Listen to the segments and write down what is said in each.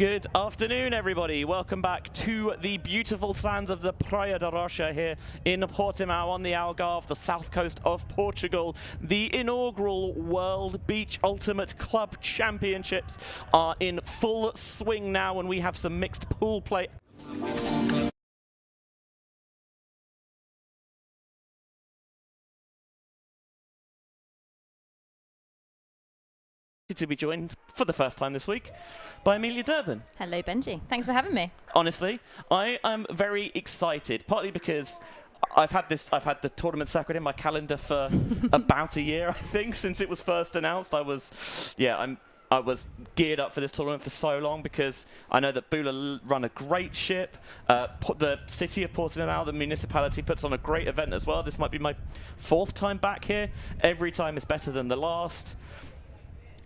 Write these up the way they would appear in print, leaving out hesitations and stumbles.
Good afternoon, everybody. Welcome back to the beautiful sands of the Praia da Rocha here in Portimão on the Algarve, the south coast of Portugal. The inaugural World Beach Ultimate Club Championships are in full swing now, and we have some mixed pool play. To be joined for the first time this week by Amelia Durbin. Hello, Benji. Thanks for having me. Honestly, I am very excited, partly because I've had the tournament circuit in my calendar for about a year, I think, since it was first announced. I was geared up for this tournament for so long because I know that BULA run a great ship. The city of Portimão, the municipality, puts on a great event as well. This might be my fourth time back here. Every time is better than the last.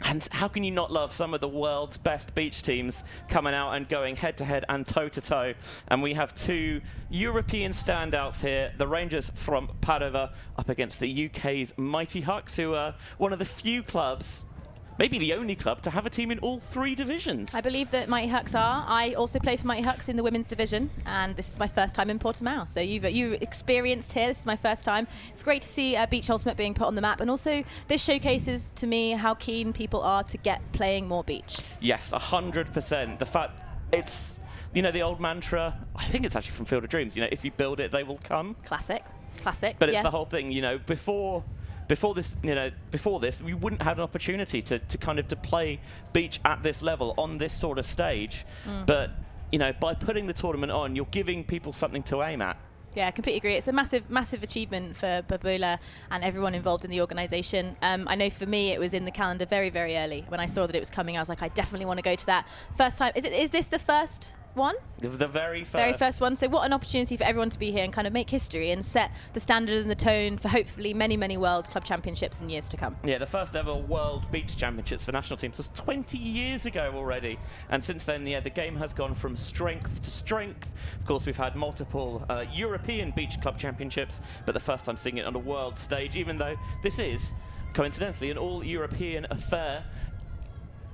And how can you not love some of the world's best beach teams coming out and going head-to-head and toe-to-toe? And we have two European standouts here, the Rangers from Padova up against the UK's Mighty Hucks, who are one of the few clubs, maybe the only club, to have a team in all three divisions. I believe that Mighty Hucks are. I also play for Mighty Hucks in the women's division, and this is my first time in Portimão. So you experienced here. This is my first time. It's great to see Beach Ultimate being put on the map, and also this showcases to me how keen people are to get playing more beach. Yes, 100%. The fact it's, you know, the old mantra, I think it's actually from Field of Dreams, you know, if you build it, they will come. Classic. But it's the whole thing, you know, before this, we wouldn't have an opportunity to play beach at this level on this sort of stage. But, you know, by putting the tournament on, you're giving people something to aim at. Yeah, I completely agree. It's a massive achievement for BULA and everyone involved in the organisation. I know for me, it was in the calendar very, very early. When I saw that it was coming, I was like, I definitely want to go to that. First time. Is this the first one? The very first one. So what an opportunity for everyone to be here and kind of make history and set the standard and the tone for hopefully many, many World Club Championships in years to come. Yeah, the first ever World Beach Championships for national teams was 20 years ago already. And since then, yeah, the game has gone from strength to strength. Of course, we've had multiple European Beach Club Championships, but the first time seeing it on a world stage, even though this is, coincidentally, an all-European affair.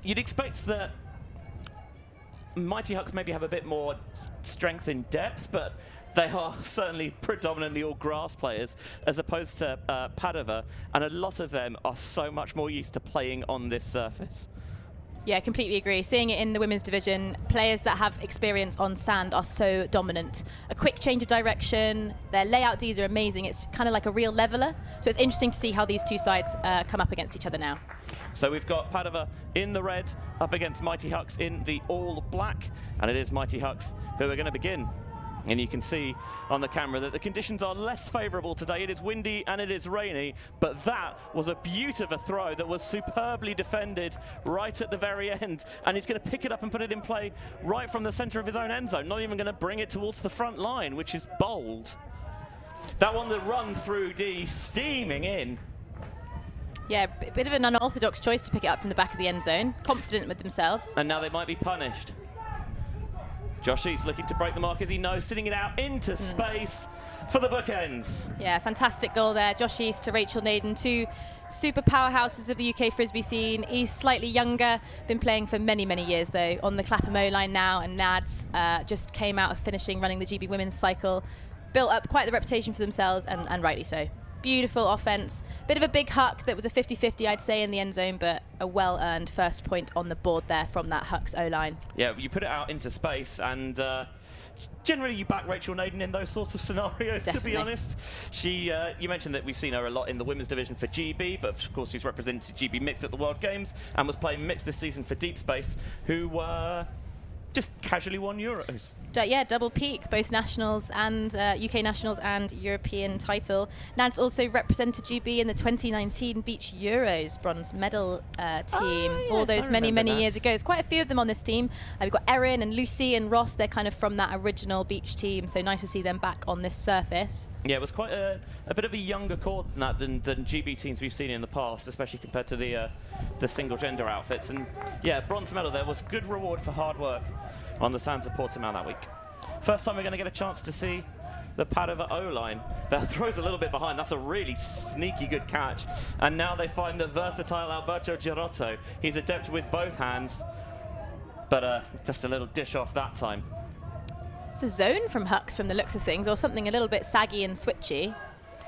You'd expect that Mighty Hucks maybe have a bit more strength in depth, but they are certainly predominantly all grass players as opposed to Padova, and a lot of them are so much more used to playing on this surface. Yeah, completely agree. Seeing it in the women's division, players that have experience on sand are so dominant. A quick change of direction, their layout Ds are amazing. It's kind of like a real leveler. So it's interesting to see how these two sides come up against each other now. So we've got Padova in the red up against Mighty Hucks in the all black, and it is Mighty Hucks who are going to begin. And you can see on the camera that the conditions are less favourable today. It is windy and it is rainy, but that was a beautiful throw that was superbly defended right at the very end. And he's going to pick it up and put it in play right from the centre of his own end zone, not even going to bring it towards the front line, which is bold. That one, the run through D, steaming in. Yeah, a bit of an unorthodox choice to pick it up from the back of the end zone, confident with themselves. And now they might be punished. Josh East looking to break the mark as he knows, sitting it out into space for the bookends. Yeah, fantastic goal there. Josh East to Rachel Naden, two super powerhouses of the UK Frisbee scene. East slightly younger, been playing for many, many years though, on the Clapham O-line now, and Nads just came out of finishing running the GB women's cycle. Built up quite the reputation for themselves, and rightly so. Beautiful offense. Bit of a big huck that was a 50-50, I'd say, in the end zone, but a well-earned first point on the board there from that Hucks O-line. Yeah, you put it out into space, and generally you back Rachel Naden in those sorts of scenarios, Definitely. To be honest. She, you mentioned that we've seen her a lot in the women's division for GB, but of course she's represented GB Mixed at the World Games and was playing Mixed this season for Deep Space, who just casually won Euros. Yeah, double peak, both nationals and UK nationals and European title. Nads also represented GB in the 2019 Beach Euros bronze medal team. Yes, all those many years ago. There's quite a few of them on this team. We've got Erin and Lucy and Ross. They're kind of from that original beach team, so nice to see them back on this surface. Yeah, it was quite a bit of a younger core than GB teams we've seen in the past, especially compared to the single gender outfits. And yeah, bronze medal there was good reward for hard work on the sands of Portimão that week. First time we're going to get a chance to see the Padova O-line. That throws a little bit behind. That's a really sneaky good catch. And now they find the versatile Alberto Girotto. He's adept with both hands. but just a little dish off that time. It's a zone from Hucks from the looks of things, or something a little bit saggy and switchy.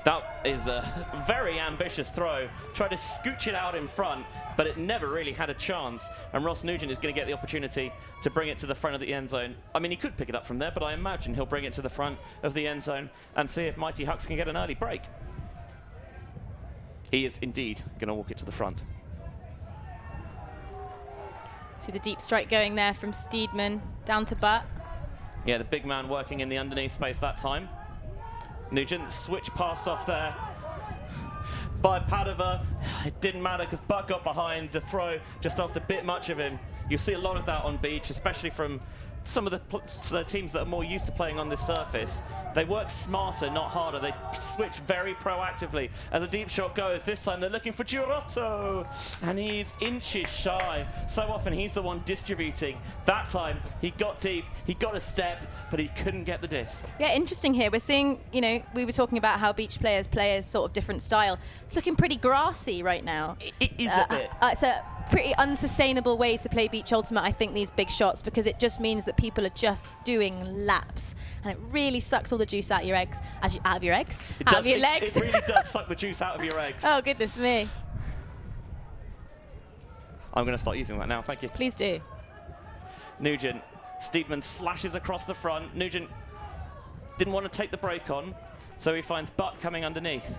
That is a very ambitious throw. Tried to scooch it out in front, but it never really had a chance. And Ross Nugent is going to get the opportunity to bring it to the front of the end zone. I mean, he could pick it up from there, but I imagine he'll bring it to the front of the end zone and see if Mighty Hucks can get an early break. He is indeed going to walk it to the front. See the deep strike going there from Steedman down to Butt. Yeah, the big man working in the underneath space that time. Nugent switch passed off there by Padova. It didn't matter because Butt got behind. The throw just asked a bit much of him. You see a lot of that on beach, especially from some of the teams that are more used to playing on this surface. They work smarter, not harder. They switch very proactively. As a deep shot goes, this time they're looking for Giurotto, and he's inches shy. So often he's the one distributing. That time he got deep, he got a step, but he couldn't get the disc. Yeah, interesting here. We're seeing, you know, we were talking about how beach players play a sort of different style. It's looking pretty grassy right now. It is a bit. It's a pretty unsustainable way to play beach ultimate, I think, these big shots, because it just means that people are just doing laps, and it really sucks all the juice out of your eggs, out of your legs. It really does suck the juice out of your eggs. Oh, goodness me. I'm going to start using that now, thank you. Please do. Nugent, Steedman slashes across the front. Nugent didn't want to take the break on, so he finds Butt coming underneath.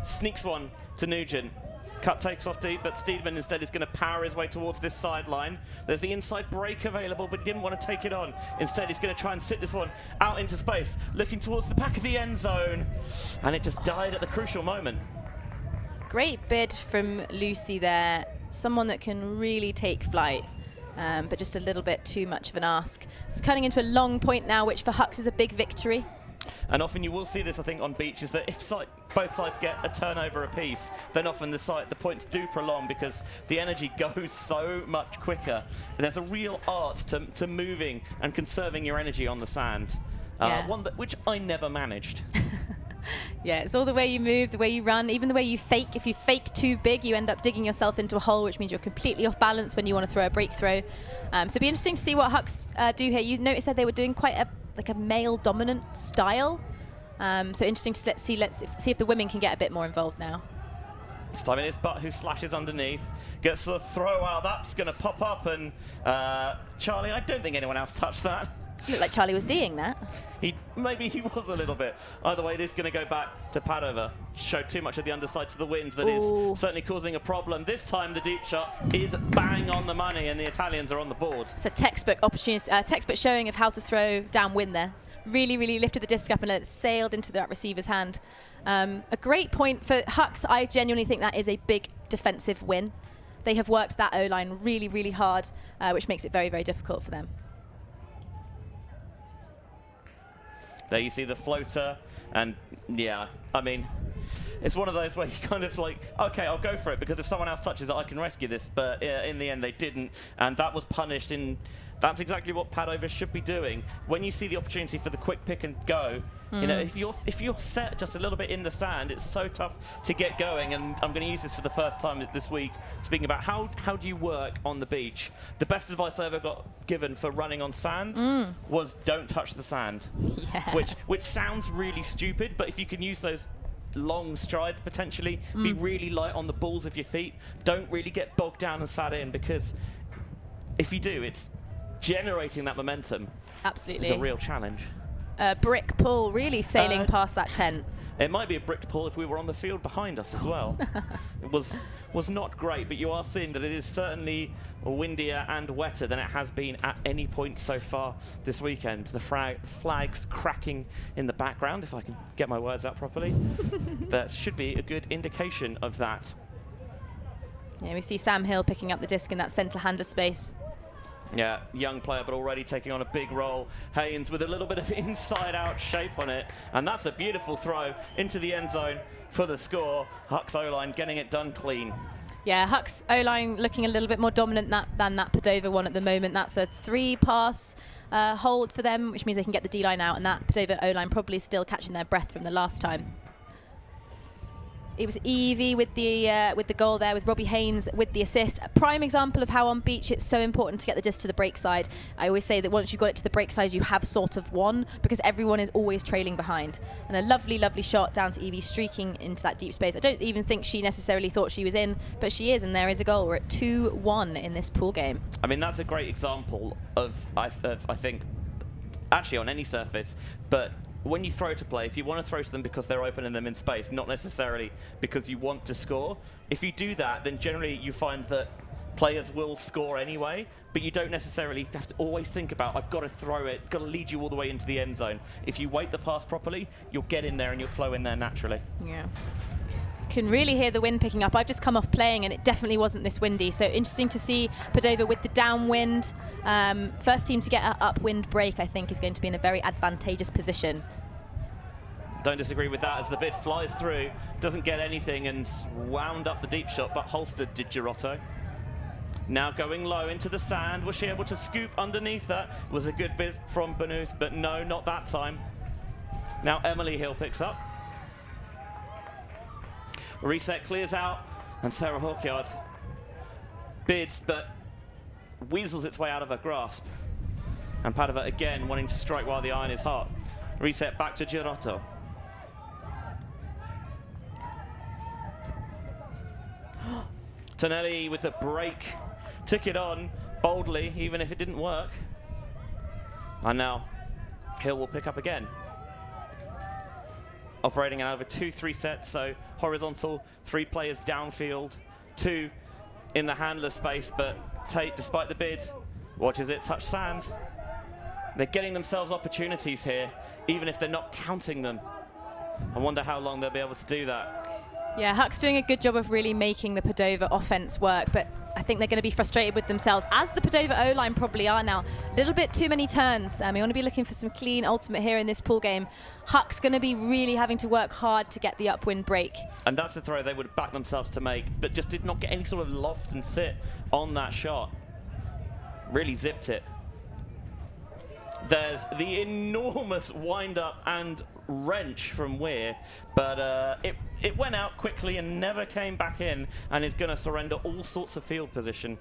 Sneaks one to Nugent. Cut takes off deep, but Steedman instead is going to power his way towards this sideline. There's the inside break available, but he didn't want to take it on. Instead, he's going to try and sit this one out into space, looking towards the back of the end zone. And it just died at the crucial moment. Great bid from Lucy there. Someone that can really take flight, but just a little bit too much of an ask. It's cutting into a long point now, which for Hucks is a big victory. And often you will see this, I think, on beach, is that if both sides get a turnover apiece, then often the points do prolong because the energy goes so much quicker. And there's a real art to moving and conserving your energy on the sand, which I never managed. Yeah, it's all the way you move, the way you run, even the way you fake. If you fake too big, you end up digging yourself into a hole, which means you're completely off balance when you want to throw a break throw. So it'll be interesting to see what Hucks do here. You noticed that they were doing quite a male-dominant style. So interesting to see if the women can get a bit more involved now. This time it is Butt who slashes underneath, gets the throw out. That's going to pop up, and Charlie, I don't think anyone else touched that. Looked like Charlie was D'ing that. Maybe he was a little bit. Either way, it is going to go back to Padova. Showed too much of the underside to the wind. That is certainly causing a problem. This time the deep shot is bang on the money, and the Italians are on the board. It's a textbook opportunity, textbook showing of how to throw downwind there. Really, really lifted the disc up and let it sailed into that receiver's hand. A great point for Hucks. I genuinely think that is a big defensive win. They have worked that O-line really, really hard, which makes it very, very difficult for them. There you see the floater, and yeah, I mean, it's one of those where you kind of like, okay, I'll go for it, because if someone else touches it, I can rescue this, but in the end they didn't, and that was punished. That's exactly what Padova should be doing. When you see the opportunity for the quick pick and go, you know, if you're set just a little bit in the sand, it's so tough to get going. And I'm going to use this for the first time this week, speaking about how do you work on the beach. The best advice I ever got given for running on sand was don't touch the sand, which sounds really stupid, but if you can use those long strides potentially, be really light on the balls of your feet, don't really get bogged down and sat in, because if you do, it's generating that momentum. Absolutely. It's a real challenge. Brick pull really sailing past that tent. It might be a brick pull if we were on the field behind us as well. It was not great, but you are seeing that it is certainly windier and wetter than it has been at any point so far this weekend. The flags cracking in the background, if I can get my words out properly. That should be a good indication of that. Yeah, we see Sam Hill picking up the disc in that centre hander space. Yeah, young player, but already taking on a big role. Haynes with a little bit of inside-out shape on it. And that's a beautiful throw into the end zone for the score. Hucks O-line getting it done clean. Yeah, Hucks O-line looking a little bit more dominant than that Padova one at the moment. That's a 3-pass hold for them, which means they can get the D-line out. And that Padova O-line probably still catching their breath from the last time. It was Evie with the goal there, with Robbie Haynes with the assist. A prime example of how on beach it's so important to get the disc to the break side. I always say that once you've got it to the break side, you have sort of won, because everyone is always trailing behind. And a lovely, lovely shot down to Evie, streaking into that deep space. I don't even think she necessarily thought she was in, but she is, and there is a goal. We're at 2-1 in this pool game. I mean, that's a great example of I think, actually on any surface, but when you throw to players, you want to throw to them because they're opening them in space, not necessarily because you want to score. If you do that, then generally you find that players will score anyway, but you don't necessarily have to always think about, I've got to throw it, got to lead you all the way into the end zone. If you wait the pass properly, you'll get in there and you'll flow in there naturally. Yeah. Can really hear the wind picking up. I've just come off playing and it definitely wasn't this windy. So interesting to see Padova with the downwind. First team to get an upwind break, I think, is going to be in a very advantageous position. Don't disagree with that as the bid flies through, doesn't get anything and wound up the deep shot, but holstered did Girotto. Now going low into the sand. Was she able to scoop underneath that? Was a good bid from Benuth, but no, not that time. Now Emily Hill picks up. Reset clears out, and Sarah Hawkyard bids, but weasels its way out of her grasp. And Padova again wanting to strike while the iron is hot. Reset back to Girotto. Tonelli with the break. Took it on boldly, even if it didn't work. And now Hill will pick up again. Operating out of a 2-3 set, so horizontal, 3 players downfield, 2 in the handler space, but Tate, despite the bid, watches it touch sand. They're getting themselves opportunities here, even if they're not counting them. I wonder how long they'll be able to do that. Yeah, Hucks doing a good job of really making the Padova offense work, but I think they're going to be frustrated with themselves, as the Padova O-line probably are now. A little bit too many turns. We want to be looking for some clean ultimate here in this pool game. Hucks going to be really having to work hard to get the upwind break. And that's the throw they would back themselves to make, but just did not get any sort of loft and sit on that shot. Really zipped it. There's the enormous wind-up and wrench from Weir, but it went out quickly and never came back in, and is going to surrender all sorts of field position.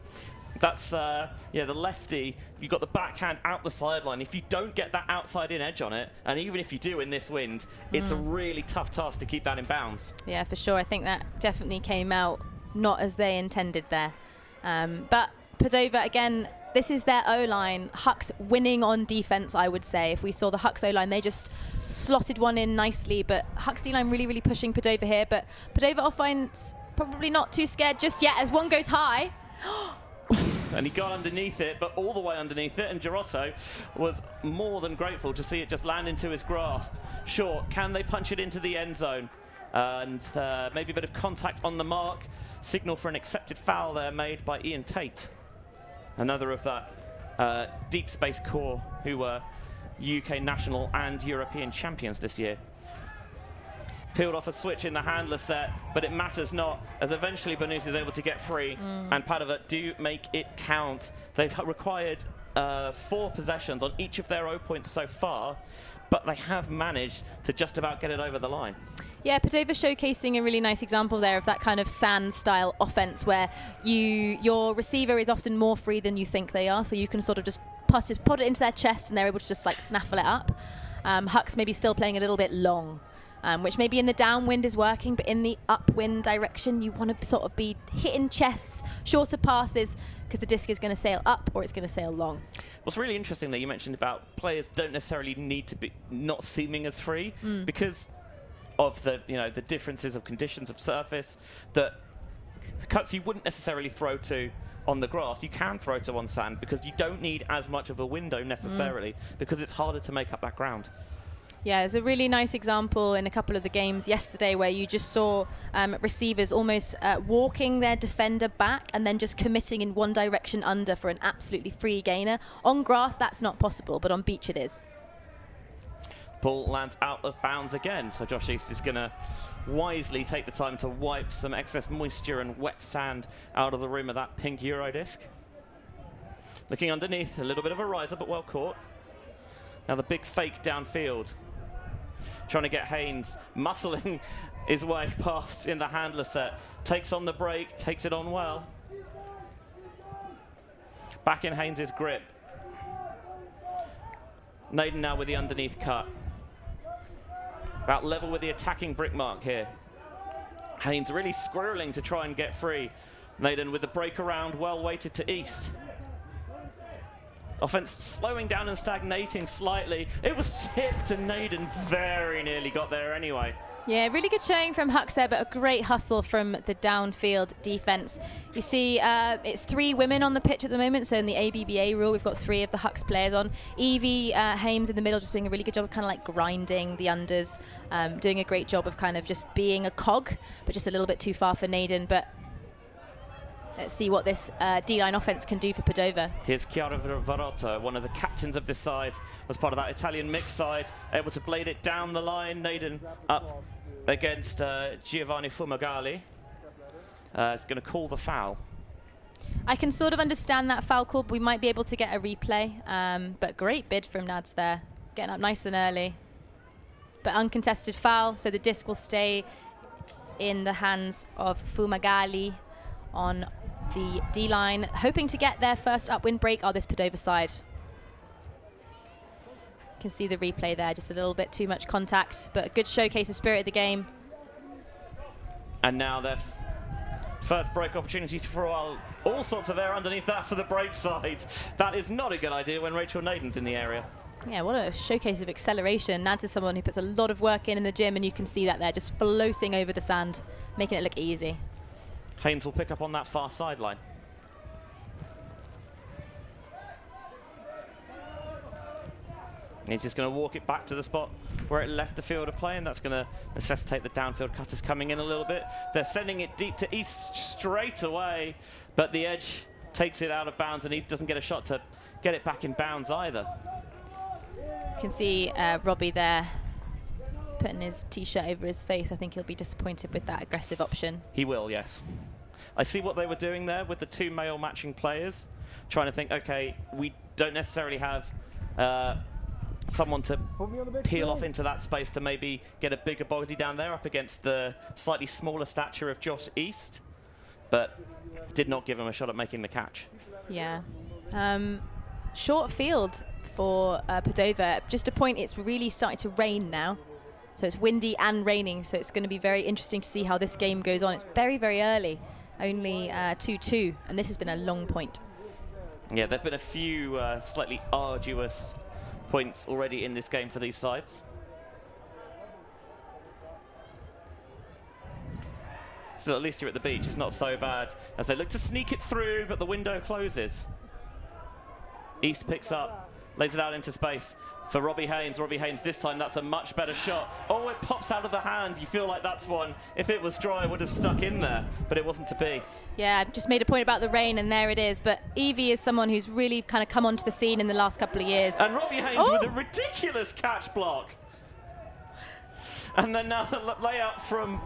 That's, yeah, the lefty, you've got the backhand out the sideline. If you don't get that outside-in edge on it, and even if you do in this wind, it's a really tough task to keep that in bounds. Yeah, for sure. I think that definitely came out not as they intended there. But Padova, again, this is their O-line. Hucks winning on defense, I would say. If we saw the Hucks O-line, they just slotted one in nicely, but Hucks D-line really, really pushing Padova here. But Padova offense probably not too scared just yet as one goes high. And he got underneath it, but all the way underneath it, and Girotto was more than grateful to see it just land into his grasp. Short, can they punch it into the end zone? And maybe a bit of contact on the mark. Signal for an accepted foul there made by Ian Tate. Another of that deep space core who were UK national and European champions this year. Peeled off a switch in the handler set, but it matters not, as eventually Benuth is able to get free, and Padova do make it count. They've required 4 possessions on each of their O points so far, but they have managed to just about get it over the line. Yeah, Padova showcasing a really nice example there of that kind of sand-style offense where your receiver is often more free than you think they are, so you can sort of just put it into their chest and they're able to just like snaffle it up. Hucks maybe still playing a little bit long, which maybe in the downwind is working, but in the upwind direction you want to sort of be hitting chests, shorter passes, because the disc is going to sail up or it's going to sail long. What's really interesting that you mentioned about players don't necessarily need to be not seeming as free, because of the the differences of conditions of surface, that the cuts you wouldn't necessarily throw to on the grass, you can throw to on sand, because you don't need as much of a window necessarily, because it's harder to make up that ground. Yeah, there's a really nice example in a couple of the games yesterday where you just saw receivers almost walking their defender back and then just committing in one direction under for an absolutely free gainer. On grass, that's not possible, but on beach it is. Ball lands out of bounds again, so Josh East is going to wisely take the time to wipe some excess moisture and wet sand out of the rim of that pink Euro disc. Looking underneath, a little bit of a riser, but well caught. Now the big fake downfield. trying to get Haynes muscling his way past in the handler set. Takes on the break, takes it on well. Back in Haynes' grip. Naden now with the underneath cut. About level with the attacking brick mark here. Haynes really squirreling to try and get free. Naden with the break around, well weighted to East. Offense slowing down and stagnating slightly. It was tipped and Naden very nearly got there anyway. Yeah, really good showing from Hucks there, but a great hustle from the downfield defense. You see, it's 3 women on the pitch at the moment, so in the ABBA rule, we've got 3 of the Hucks players on. Evie Hames in the middle, just doing a really good job of kind of like grinding the unders, doing a great job of kind of just being a cog, but just a little bit too far for Naden. But let's see what this D-line offense can do for Padova. Here's Chiara Varotto, one of the captains of this side, was part of that Italian mixed side, able to blade it down the line. Naden up against Giovanni Fumagalli. Is going to call the foul. I can sort of understand that foul call, but we might be able to get a replay. But great bid from Nads there, getting up nice and early. But uncontested foul, so the disc will stay in the hands of Fumagalli on the D-line, hoping to get their first upwind break on this Padova side. You can see the replay there, just a little bit too much contact, but a good showcase of spirit of the game. And now their first break opportunity for all sorts of air underneath that for the break side. That is not a good idea when Rachel Naden's in the area. Yeah, what a showcase of acceleration. Nads is someone who puts a lot of work in the gym, and you can see that there, just floating over the sand, making it look easy. Haynes will pick up on that far sideline. He's just going to walk it back to the spot where it left the field of play, and that's going to necessitate the downfield cutters coming in a little bit. They're sending it deep to East straight away, but the edge takes it out of bounds, and he doesn't get a shot to get it back in bounds either. You can see Robbie there putting his T-shirt over his face. I think he'll be disappointed with that aggressive option. He will, yes. I see what they were doing there with the 2 male matching players, trying to think, okay, we don't necessarily have someone to peel off into that space to maybe get a bigger body down there up against the slightly smaller stature of Josh East, but did not give him a shot at making the catch. Yeah. Short field for Padova. Just a point, it's really starting to rain now. So it's windy and raining, so it's going to be very interesting to see how this game goes on. It's very, very early, only 2-2, and this has been a long point. Yeah, there have been a few slightly arduous points already in this game for these sides. So at least you're at the beach. It's not so bad as they look to sneak it through, but the window closes. East picks up, lays it out into space for Robbie Haynes. Robbie Haynes this time, that's a much better shot. Oh, it pops out of the hand. You feel like that's one. If it was dry, it would have stuck in there, but it wasn't to be. Yeah, I just made a point about the rain, and there it is. But Evie is someone who's really kind of come onto the scene in the last couple of years. And Robbie Haynes with a ridiculous catch block. And then now the layout from...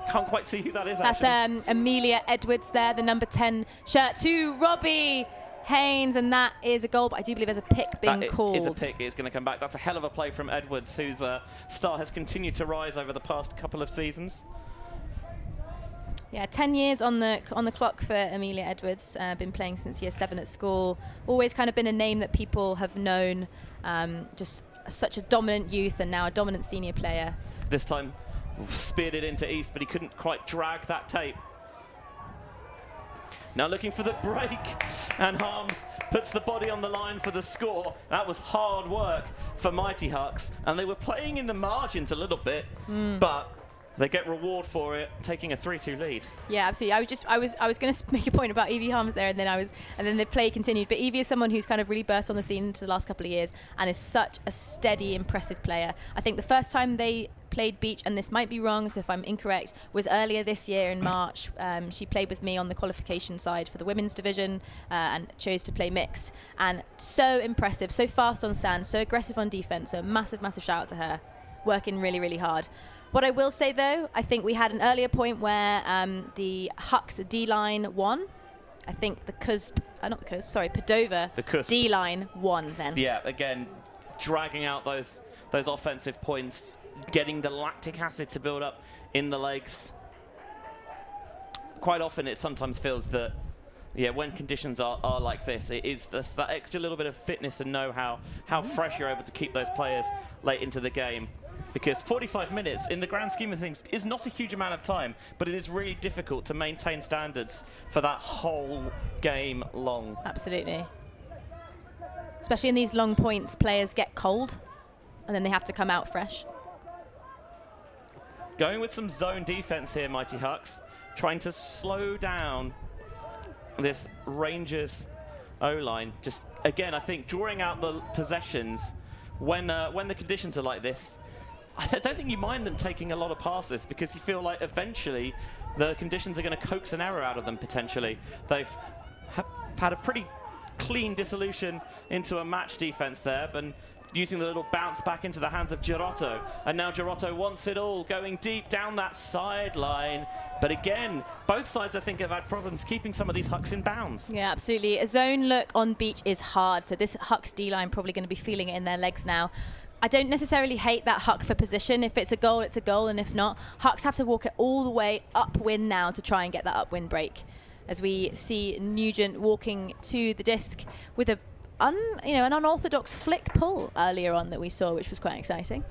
Can't quite see who that is, actually. That's Amelia Edwards there, the number 10 shirt to Robbie Haynes, and that is a goal, but I do believe there's a pick being called. It is a pick. It's going to come back. That's a hell of a play from Edwards, whose star has continued to rise over the past couple of seasons. Yeah, 10 years on the clock for Amelia Edwards. Been playing since year 7 at school. Always kind of been a name that people have known. Just such a dominant youth and now a dominant senior player. This time speared it into East, but he couldn't quite drag that tape. Now looking for the break, and Harms puts the body on the line for the score. That was hard work for Mighty Hucks, and they were playing in the margins a little bit, but they get reward for it, taking a 3-2 lead. Yeah, absolutely. I was going to make a point about Evie Harms there, and then the play continued. But Evie is someone who's kind of really burst on the scene into the last couple of years, and is such a steady, impressive player. I think the first time they played beach, and this might be wrong, so if I'm incorrect, was earlier this year in March. She played with me on the qualification side for the women's division and chose to play mixed. And so impressive, so fast on sand, so aggressive on defense. So a massive, massive shout out to her. Working really, really hard. What I will say, though, I think we had an earlier point where the Hucks D-line won. I think the CUSP, not the CUSP, sorry, Padova D-line won then. Yeah, again, dragging out those offensive points getting the lactic acid to build up in the legs. Quite often it sometimes feels that, yeah, when conditions are like this, it is that extra little bit of fitness and know-how, how fresh you're able to keep those players late into the game. Because 45 minutes, in the grand scheme of things, is not a huge amount of time, but it is really difficult to maintain standards for that whole game long. Absolutely. Especially in these long points, players get cold, and then they have to come out fresh. Going with some zone defense here, Mighty Hucks, trying to slow down this Rangers O-line. Just, again, I think drawing out the possessions when the conditions are like this, I don't think you mind them taking a lot of passes because you feel like eventually the conditions are going to coax an error out of them potentially. They've had a pretty clean dissolution into a match defense there, but using the little bounce back into the hands of Girotto. And now Girotto wants it all, going deep down that sideline. But again, both sides, I think, have had problems keeping some of these Hucks in bounds. Yeah, absolutely. A zone look on beach is hard, so this Hucks D-line probably going to be feeling it in their legs now. I don't necessarily hate that Huck for position. If it's a goal, it's a goal, and if not, Hucks have to walk it all the way upwind now to try and get that upwind break. As we see Nugent walking to the disc with an unorthodox flick pull earlier on that we saw, which was quite exciting.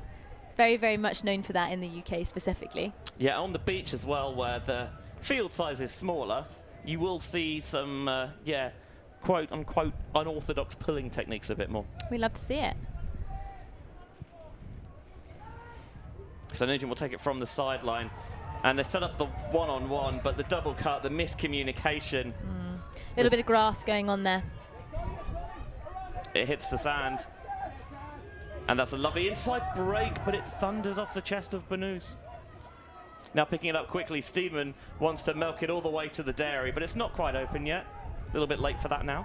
Very, very much known for that in the UK specifically. Yeah, on the beach as well, where the field size is smaller, you will see some, quote-unquote unorthodox pulling techniques a bit more. We love to see it. So Nugent will take it from the sideline, and they set up the one-on-one, but the double cut, the miscommunication. A little bit of grass going on there. It hits the sand. And that's a lovely inside break, but it thunders off the chest of Banus. Now picking it up quickly, Steedman wants to milk it all the way to the dairy, but it's not quite open yet. A little bit late for that now.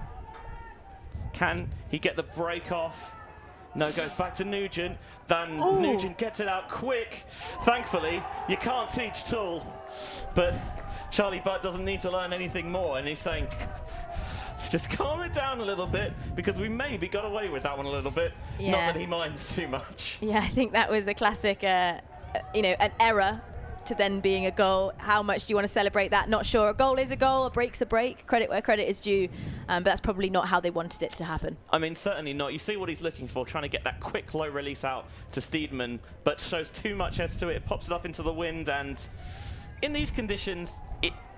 Can he get the break off? No, goes back to Nugent. Then Nugent gets it out quick. Thankfully, you can't teach tall. But Charlie Butt doesn't need to learn anything more, and he's saying, let's just calm it down a little bit, because we maybe got away with that one a little bit. Yeah. Not that he minds too much. Yeah, I think that was a classic, an error to then being a goal. How much do you want to celebrate that? Not sure. A goal is a goal, a break's a break. Credit where credit is due. But that's probably not how they wanted it to happen. I mean, certainly not. You see what he's looking for, trying to get that quick low release out to Steedman, but shows too much S to it. It pops it up into the wind, and in these conditions,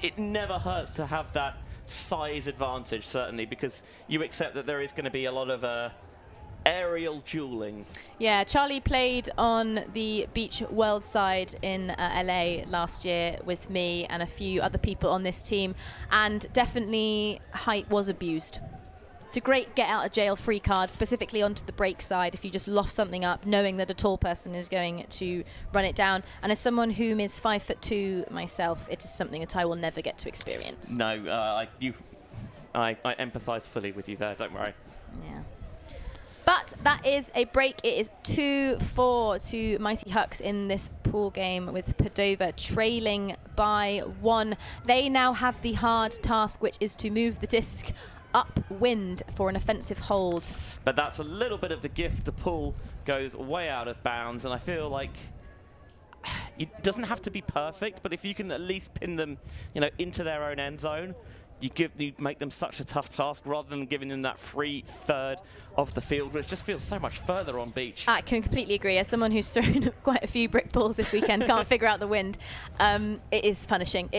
it never hurts to have that size advantage, certainly, because you accept that there is going to be a lot of aerial dueling. Yeah, Charlie played on the Beach World side in LA last year with me and a few other people on this team, and definitely height was abused. It's a great get out of jail free card, specifically onto the break side if you just loft something up, knowing that a tall person is going to run it down. And as someone whom is 5'2" myself, it is something that I will never get to experience. No, I empathise fully with you there, don't worry. Yeah. But that is a break. It is 2-4 to Mighty Hucks in this pool game, with Padova trailing by 1. They now have the hard task, which is to move the disc upwind for an offensive hold. But that's a little bit of a gift. The pull goes way out of bounds, and I feel like it doesn't have to be perfect, but if you can at least pin them, into their own end zone, you make them such a tough task rather than giving them that free third of the field, which just feels so much further on beach. I can completely agree. As someone who's thrown quite a few brick balls this weekend, can't figure out the wind. It is punishing.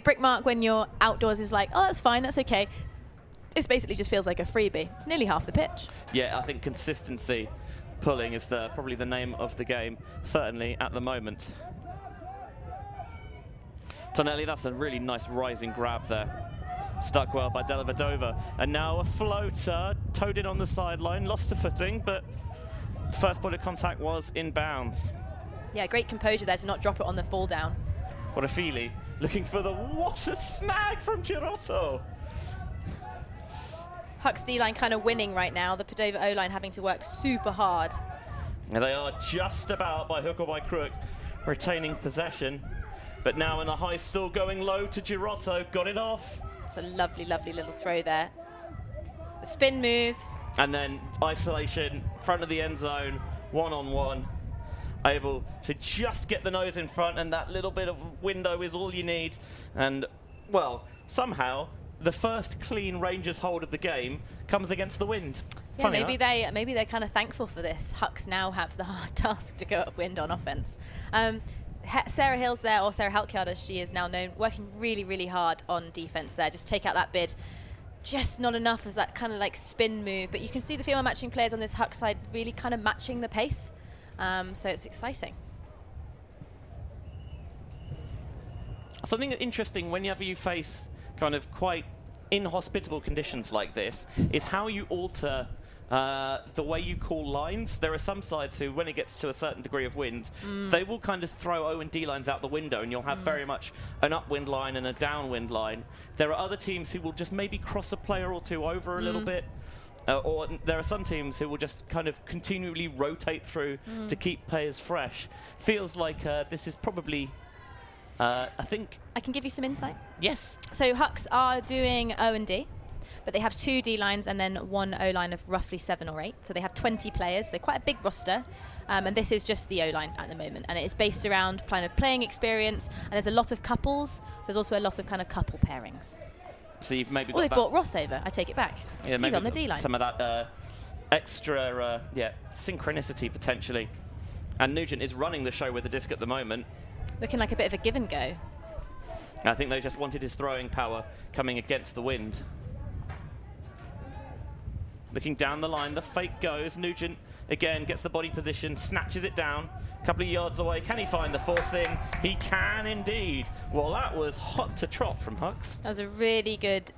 Brick mark when you're outdoors is like, oh, that's fine, that's okay. This basically just feels like a freebie. It's nearly half the pitch. Yeah, I think consistency pulling is probably the name of the game, certainly at the moment. Tonelli, that's a really nice rising grab there. Stuck well by Della Vedova. And now a floater, towed in on the sideline, lost a footing, but first point of contact was in bounds. Yeah, great composure there to not drop it on the fall down. What a feelie. Looking for what a snag from Girotto. Hucks D-line kind of winning right now. The Padova O-line having to work super hard. And they are just about, by hook or by crook, retaining possession. But now in a high, still going low to Girotto. Got it off. It's a lovely, lovely little throw there. The spin move. And then isolation, front of the end zone, one-on-one. able to just get the nose in front, and that little bit of window is all you need. And, well, somehow the first clean Rangers hold of the game comes against the wind. Yeah, Funny, maybe they're kind of thankful for this. Hucks now have the hard task to go upwind on offense. Sarah Hill's there, or Sarah Halkyard as she is now known, working really, really hard on defense there. Just take out that bid. Just not enough of that kind of like spin move, but you can see the female matching players on this Huck side really kind of matching the pace. So it's exciting. Something interesting whenever you face kind of quite inhospitable conditions like this is how you alter the way you call lines. There are some sides who, when it gets to a certain degree of wind, they will kind of throw O and D lines out the window, and you'll have very much an upwind line and a downwind line. There are other teams who will just maybe cross a player or two over a little bit. Or there are some teams who will just kind of continually rotate through to keep players fresh. Feels like this is probably, I think... I can give you some insight. Yes. So Hucks are doing O and D, but they have 2 D lines and then 1 O line of roughly 7 or 8. So they have 20 players, so quite a big roster. And this is just the O line at the moment, and it is based around kind of playing experience. And there's a lot of couples, so there's also a lot of kind of couple pairings. So you've maybe Well, got they brought Ross over. I take it back. Yeah, he's on the D line. Some of that extra synchronicity potentially. And Nugent is running the show with the disc at the moment. Looking like a bit of a give and go. I think they just wanted his throwing power coming against the wind. Looking down the line, the fake goes. Nugent again gets the body position, snatches it down. A couple of yards away. Can he find the forcing? He can indeed. Well, that was hot to trot from Hucks. That was a really good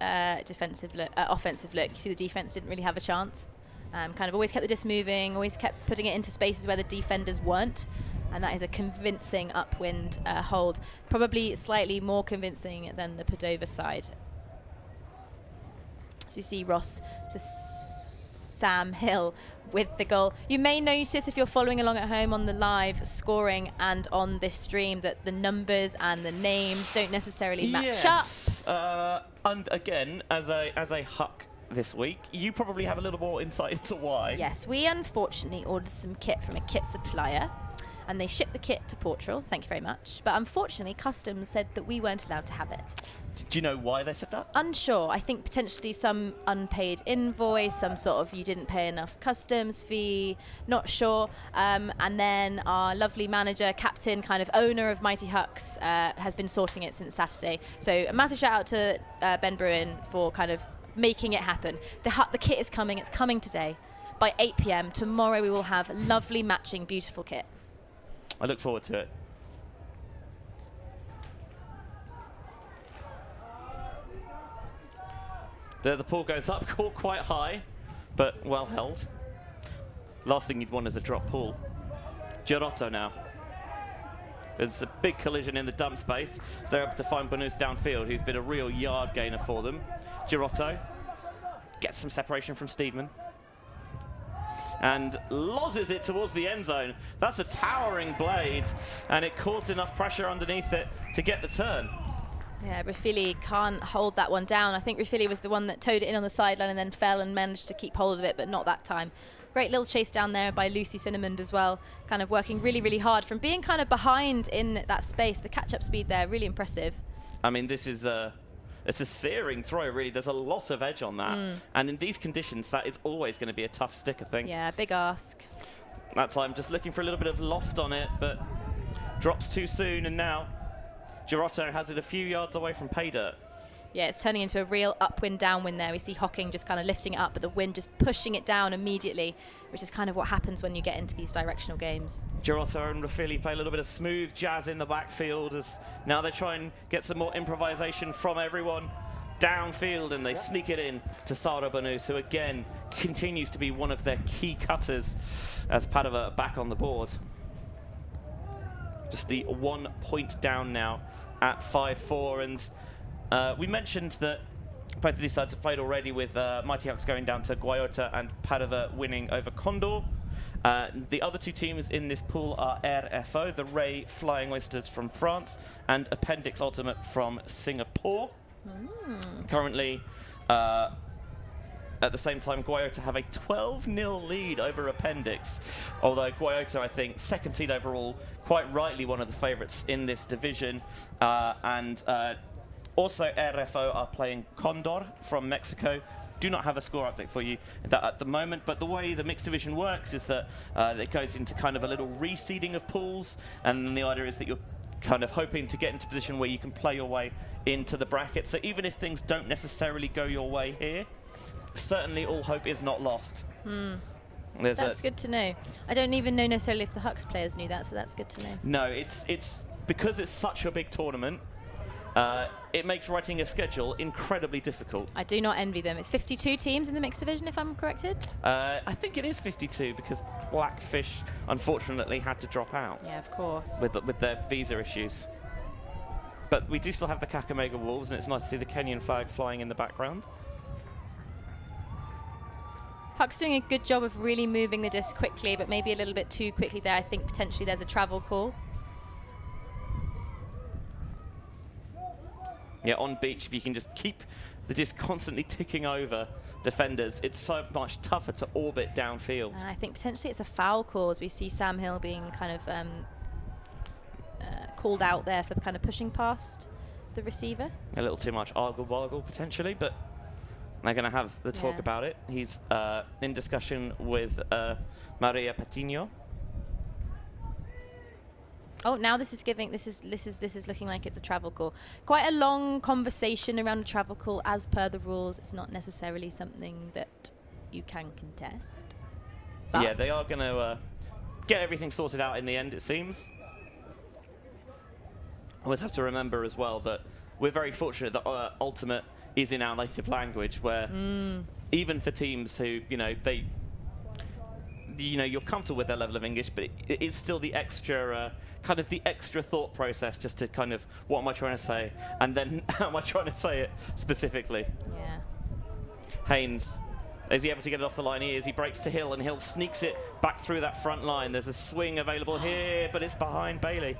defensive look, offensive look. You see the defense didn't really have a chance. Kind of always kept the disc moving, always kept putting it into spaces where the defenders weren't. And that is a convincing upwind hold. Probably slightly more convincing than the Padova side. So you see Ross to Sam Hill with the goal. You may notice if you're following along at home on the live scoring and on this stream that the numbers and the names don't necessarily match up. And again, as a Huck this week, you probably have a little more insight into why. Yes, we unfortunately ordered some kit from a kit supplier, and they shipped the kit to Portugal. Thank you very much. But unfortunately, Customs said that we weren't allowed to have it. Do you know why they said that? Unsure. I think potentially some unpaid invoice, some sort of you didn't pay enough customs fee, not sure. And then our lovely manager, captain, kind of owner of Mighty Hucks, has been sorting it since Saturday. So a massive shout out to Ben Bruin for kind of making it happen. The kit is coming. It's coming today. By 8 p.m. tomorrow we will have lovely matching beautiful kit. I look forward to it. The pull goes up, caught quite high, but well held. Last thing you'd want is a drop pull. Girotto now. There's a big collision in the dump space, so they're able to find Bonus downfield, who's been a real yard gainer for them. Girotto gets some separation from Steedman and lozes it towards the end zone. That's a towering blade, and it caused enough pressure underneath it to get the turn. Yeah, Rafili can't hold that one down. I think Rafili was the one that towed it in on the sideline and then fell and managed to keep hold of it, but not that time. Great little chase down there by Lucy Cinnamond as well, kind of working really, really hard from being kind of behind in that space. The catch-up speed there, really impressive. I mean, this is it's a searing throw, really. There's a lot of edge on that. And in these conditions, that is always going to be a tough stick, I think. Yeah, big ask. That time, just looking for a little bit of loft on it, but drops too soon, and now Girotto has it a few yards away from pay dirt. Yeah, it's turning into a real upwind, downwind there. We see Hocking just kind of lifting it up, but the wind just pushing it down immediately, which is kind of what happens when you get into these directional games. Girotto and Rafili play a little bit of smooth jazz in the backfield as now they try and get some more improvisation from everyone downfield, and they sneak it in to Sara Banus, who again continues to be one of their key cutters as Padova back on the board. Just the 1 point down now at 5-4, and we mentioned that both of these sides have played already with Mighty Hucks going down to Guayota and Padova winning over Condor. The other two teams in this pool are RFO, the Ray Flying Oysters from France, and Appendix Ultimate from Singapore. Currently, at the same time, Guayota have a 12-0 lead over Appendix. Although Guayota, I think, second seed overall, quite rightly one of the favourites in this division. Also, RFO are playing Condor from Mexico. Do not have a score update for you at the moment, but the way the mixed division works is that it goes into kind of a little reseeding of pools, and then the idea is that you're kind of hoping to get into a position where you can play your way into the bracket. So even if things don't necessarily go your way here, certainly all hope is not lost. That's good to know. I don't even know necessarily if the Hucks players knew that, so that's good to know. No, it's because it's such a big tournament, it makes writing a schedule incredibly difficult. I do not envy them. It's 52 teams in the mixed division, if I'm corrected? I think it is 52 because Blackfish, unfortunately, had to drop out. Yeah, of course. With their visa issues. But we do still have the Kakamega Wolves, and it's nice to see the Kenyan flag flying in the background. Huck's doing a good job of really moving the disc quickly, but maybe a little bit too quickly there. I think potentially there's a travel call. Yeah, on beach, if you can just keep the disc constantly ticking over defenders, it's so much tougher to orbit downfield. I think potentially it's a foul call, as we see Sam Hill being kind of called out there for kind of pushing past the receiver. A little too much argle-bargle, potentially, but they're going to have the talk about it. He's in discussion with Maria Patino. Oh, now this is looking like it's a travel call. Quite a long conversation around a travel call, as per the rules. It's not necessarily something that you can contest. But yeah, they are going to get everything sorted out in the end, it seems. Always have to remember as well that we're very fortunate that Ultimate is in our native language, where even for teams who, you're comfortable with their level of English, but it is still the extra, kind of the extra thought process just to kind of, what am I trying to say? And then how am I trying to say it specifically? Yeah. Haynes, is he able to get it off the line? He is. He breaks to Hill, and Hill sneaks it back through that front line. There's a swing available here, but it's behind Bailey.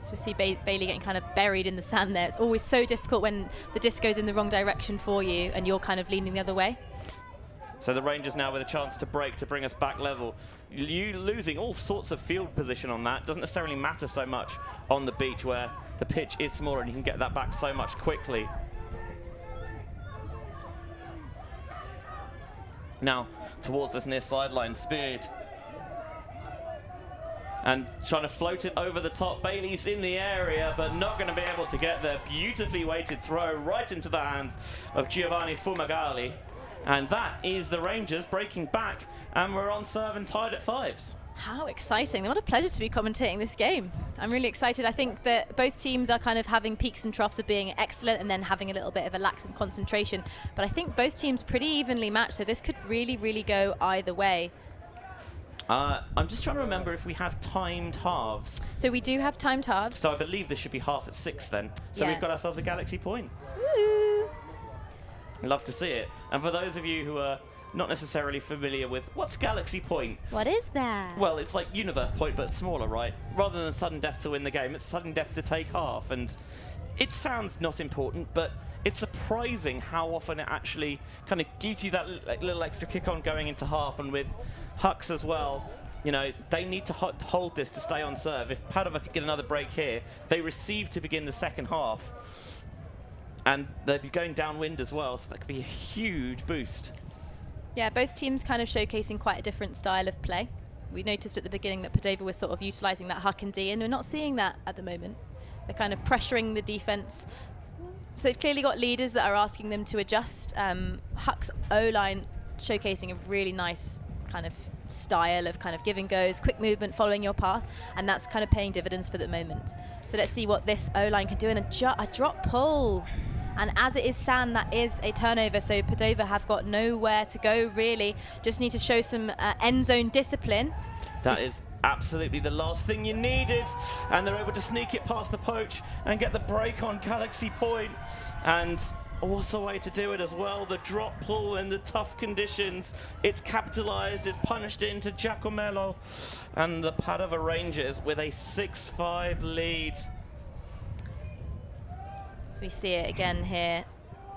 So see Bailey getting kind of buried in the sand there. It's always so difficult when the disc goes in the wrong direction for you and you're kind of leaning the other way. So the Rangers now with a chance to break to bring us back level. You losing all sorts of field position on that. Doesn't necessarily matter so much on the beach where the pitch is smaller and you can get that back so much quickly. Now towards this near sideline, Speared. And trying to float it over the top. Bailey's in the area, but not going to be able to get there. Beautifully weighted throw right into the hands of Giovanni Fumagalli. And that is the Rangers breaking back, and we're on serve and tied at 5s. How exciting. What a pleasure to be commentating this game. I'm really excited. I think that both teams are kind of having peaks and troughs of being excellent and then having a little bit of a lax of concentration. But I think both teams pretty evenly matched, so this could really, really go either way. I'm just trying to remember if we have timed halves. So we do have timed halves. So I believe this should be half at 6 then. So we've got ourselves a Galaxy point. Woo! Love to see it. And for those of you who are not necessarily familiar with what's Galaxy Point? What is that? Well, it's like Universe Point, but smaller, right? Rather than sudden death to win the game, it's sudden death to take half. And it sounds not important, but it's surprising how often it actually kind of gives you that little extra kick on going into half. And with Hucks as well, they need to hold this to stay on serve. If Padova could get another break here, they receive to begin the second half. And they'd be going downwind as well, so that could be a huge boost. Yeah, both teams kind of showcasing quite a different style of play. We noticed at the beginning that Padova was sort of utilising that Huck and D, and we're not seeing that at the moment. They're kind of pressuring the defence. So they've clearly got leaders that are asking them to adjust. Huck's O-line showcasing a really nice kind of style of kind of give and goes, quick movement, following your pass, and that's kind of paying dividends for the moment. So let's see what this O-line can do in a drop pull. And as it is sand, that is a turnover, so Padova have got nowhere to go, really. Just need to show some end zone discipline. That is absolutely the last thing you needed. And they're able to sneak it past the poach and get the break on Galaxy Point. And what a way to do it as well. The drop pull in the tough conditions. It's capitalized, it's punished into Giacomello. And the Padova Rangers with a 6-5 lead. So we see it again here.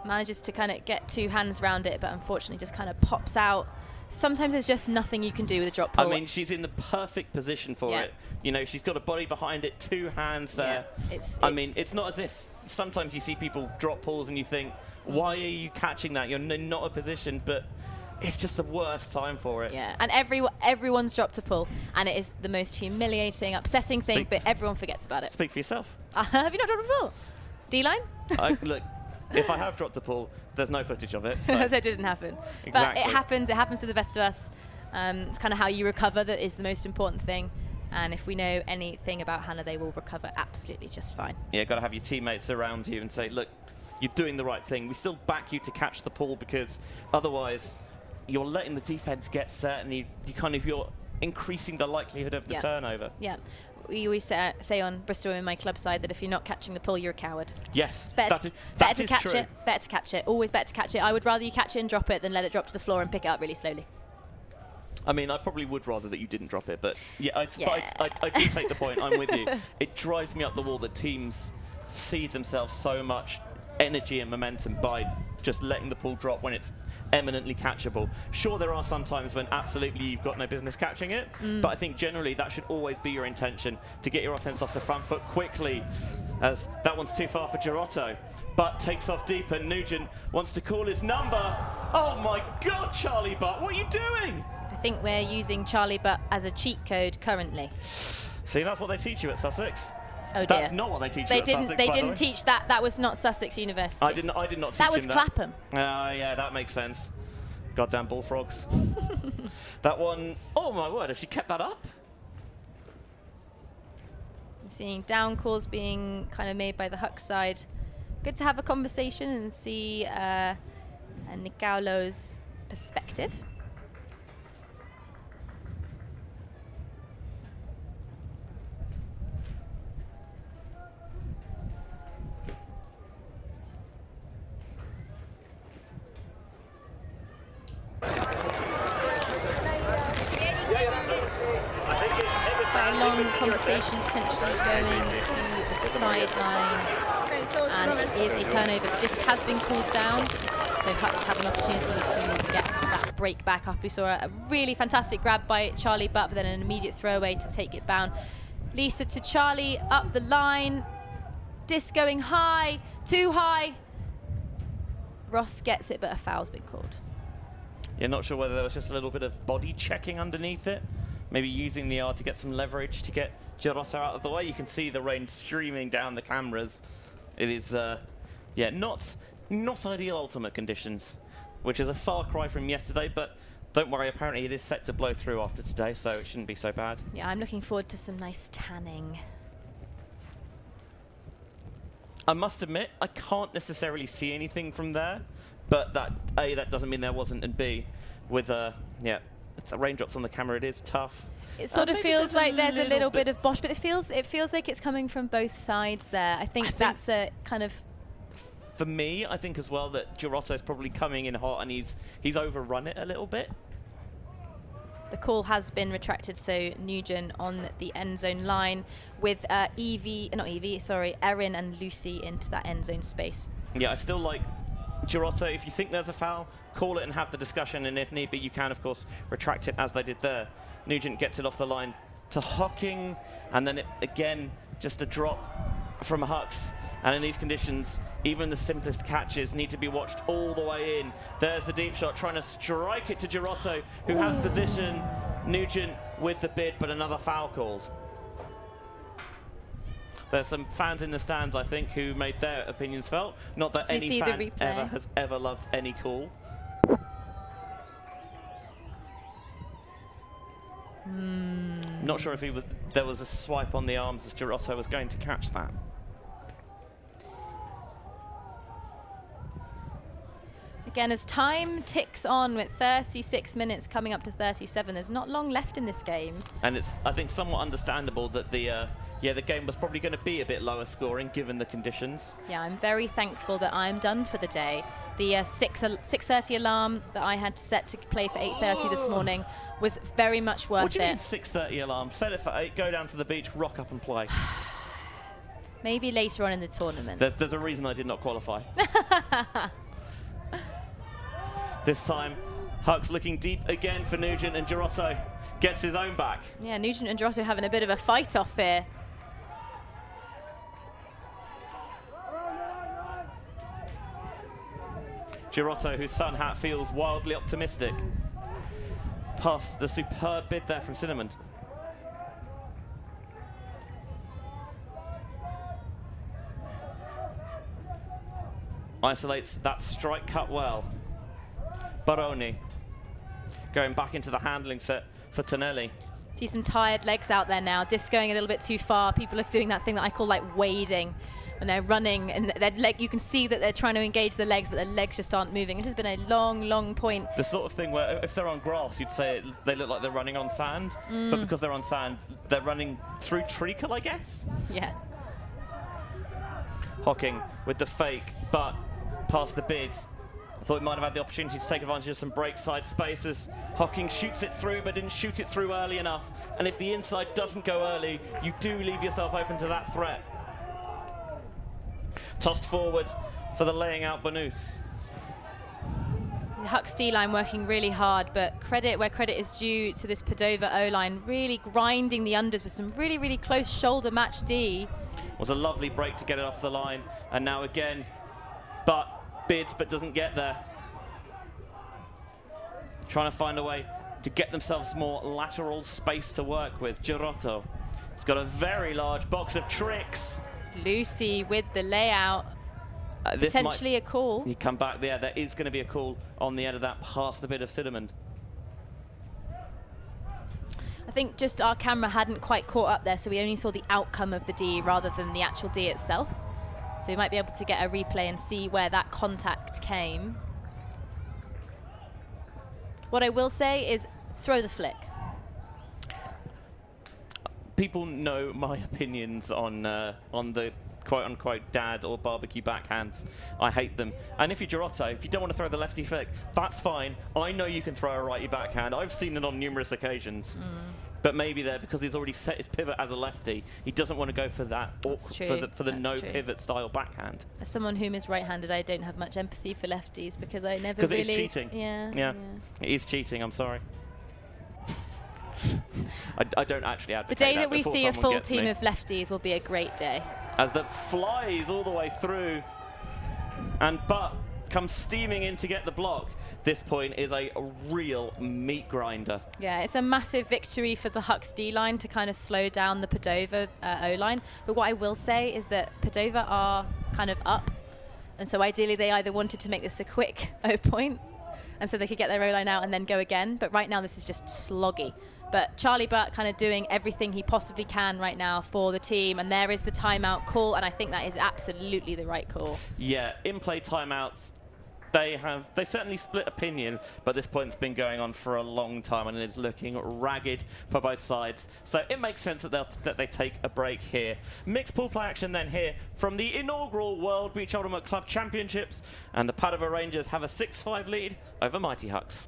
manages to kind of get 2 hands around it, but unfortunately just kind of pops out. Sometimes there's just nothing you can do with a drop pull. I mean, she's in the perfect position for it. You know, she's got a body behind it, 2 hands there. I mean, it's not as if sometimes you see people drop pulls and you think, why are you catching that? You're in not a position, but it's just the worst time for it. Yeah, and everyone's dropped a pull, and it is the most humiliating, upsetting thing, but everyone forgets about it. Speak for yourself. Have you not dropped a pull? D-line? Look, if I have dropped a pull, there's no footage of it. So that didn't happen. Exactly. But it happens to the best of us. It's kind of how you recover that is the most important thing. And if we know anything about Hannah, they will recover absolutely just fine. Yeah, got to have your teammates around you and say, look, you're doing the right thing. We still back you to catch the pull, because otherwise you're letting the defense get set, and you're increasing the likelihood of the turnover. Yeah. We always say on Bristol in my club side that if you're not catching the pull, you're a coward. Yes, Better to catch it. Better to catch it. Always better to catch it. I would rather you catch it and drop it than let it drop to the floor and pick it up really slowly. I mean, I probably would rather that you didn't drop it, but yeah, I do take the point. I'm with you. It drives me up the wall that teams cede themselves so much energy and momentum by just letting the pull drop when it's eminently catchable. Sure, there are some times when absolutely you've got no business catching it, but I think generally that should always be your intention, to get your offense off the front foot quickly, as that one's too far for Girotto, but takes off deep, and Nugent wants to call his number. Oh my God, Charlie Butt, what are you doing? I think we're using Charlie Butt as a cheat code currently. See, that's what they teach you at Sussex. Oh dear. That's not what they teach you at Sussex, They didn't teach that. That was not Sussex University. I did not teach him that. That was Clapham. Oh, yeah, that makes sense. Goddamn bullfrogs. That one, oh my word, has she kept that up? Seeing down calls being kind of made by the Hucks side. Good to have a conversation and see Nicaulo's perspective. Quite a long conversation potentially going to the sideline, and it is a turnover. The disc has been called down, so Hucks have an opportunity to get that break back up. We saw a really fantastic grab by Charlie Butt, but then an immediate throwaway to take it down. Lisa to Charlie, up the line, disc going high, too high. Ross gets it, but a foul's been called. You're not sure whether there was just a little bit of body checking underneath it. Maybe using the R to get some leverage to get Girotto out of the way. You can see the rain streaming down the cameras. It is, yeah, not ideal ultimate conditions, which is a far cry from yesterday, but don't worry, apparently it is set to blow through after today, so it shouldn't be so bad. Yeah, I'm looking forward to some nice tanning. I must admit, I can't necessarily see anything from there, but that A, that doesn't mean there wasn't, and B, with, yeah, the raindrops on the camera, it is tough. It sort of feels like there's a little bit of Bosch, but it feels like it's coming from both sides there. I think that's a kind of... For me, I think as well that Girotto's probably coming in hot, and he's overrun it a little bit. The call has been retracted, so Nugent on the end zone line with Erin and Lucy into that end zone space. Yeah, I still like Girotto. If you think there's a foul, call it and have the discussion, and if need be, you can, of course, retract it as they did there. Nugent gets it off the line to Hocking, and then again, just a drop from Hucks. And in these conditions, even the simplest catches need to be watched all the way in. There's the deep shot, trying to strike it to Girotto, who has position. Nugent with the bid, but another foul called. There's some fans in the stands, I think, who made their opinions felt. Not that any fan has ever loved any call. Not sure if there was a swipe on the arms as Girotto was going to catch that. Again, as time ticks on with 36 minutes coming up to 37, there's not long left in this game. And it's, I think, somewhat understandable that the game was probably going to be a bit lower scoring given the conditions. Yeah, I'm very thankful that I'm done for the day. The 6:30 alarm that I had to set to play for 8:30 this morning was very much worth it. What do you mean 6:30 alarm? Set it for 8, go down to the beach, rock up and play. Maybe later on in the tournament. There's a reason I did not qualify. This time, Hucks looking deep again for Nugent, and Girotto gets his own back. Yeah, Nugent and Girotto having a bit of a fight off here. Girotto, whose sun hat feels wildly optimistic. Past the superb bid there from Cinnamon. Isolates that strike cut well. Baroni going back into the handling set for Tonelli. See some tired legs out there now, discoing a little bit too far. People are doing that thing that I call like wading. When they're running and their leg, you can see that they're trying to engage their legs, but their legs just aren't moving. This has been a long, long point. The sort of thing where if they're on grass, you'd say they look like they're running on sand, but because they're on sand, they're running through treacle, I guess? Yeah. Hocking with the fake, but past the bids. I thought he might have had the opportunity to take advantage of some break side spaces. Hocking shoots it through, but didn't shoot it through early enough. And if the inside doesn't go early, you do leave yourself open to that threat. Tossed forward for the laying out Benoot. The Hucks D-line working really hard, but credit where credit is due to this Padova O-line, really grinding the unders with some really, really close shoulder match D. Was a lovely break to get it off the line, and now again, but bids but doesn't get there. Trying to find a way to get themselves more lateral space to work with. Girotto has got a very large box of tricks. Lucy with the layout. Potentially a call. He come back there. There is going to be a call on the end of that past the bit of Cinnamon. I think just our camera hadn't quite caught up there, so we only saw the outcome of the D rather than the actual D itself. So we might be able to get a replay and see where that contact came. What I will say is throw the flick. People know my opinions on the quote-unquote dad or barbecue backhands. I hate them. And if you're Girotto, if you don't want to throw the lefty flick, that's fine. I know you can throw a righty backhand. I've seen it on numerous occasions. But maybe there, because he's already set his pivot as a lefty, he doesn't want to go for that, or for the no pivot style backhand. As someone whom is right-handed, I don't have much empathy for lefties because I never really... Because it is cheating. Yeah. It is cheating, I'm sorry. I don't actually advocate the day that we before see a full gets team me. of lefties will be a great day. As that flies all the way through, and Butt comes steaming in to get the block. This point is a real meat grinder. Yeah, it's a massive victory for the Hucks D-line to kind of slow down the Padova O-line. But what I will say is that Padova are kind of up, and so ideally they either wanted to make this a quick O point, and so they could get their O-line out and then go again. But right now this is just sloggy. But Charlie Butt kind of doing everything he possibly can right now for the team, and there is the timeout call, and I think that is absolutely the right call. Yeah, in-play timeouts, they certainly split opinion, but this point's been going on for a long time, and it's looking ragged for both sides. So it makes sense that they take a break here. Mixed pool play action then here from the inaugural World Beach Ultimate Club Championships, and the Padova Rangers have a 6-5 lead over Mighty Hucks.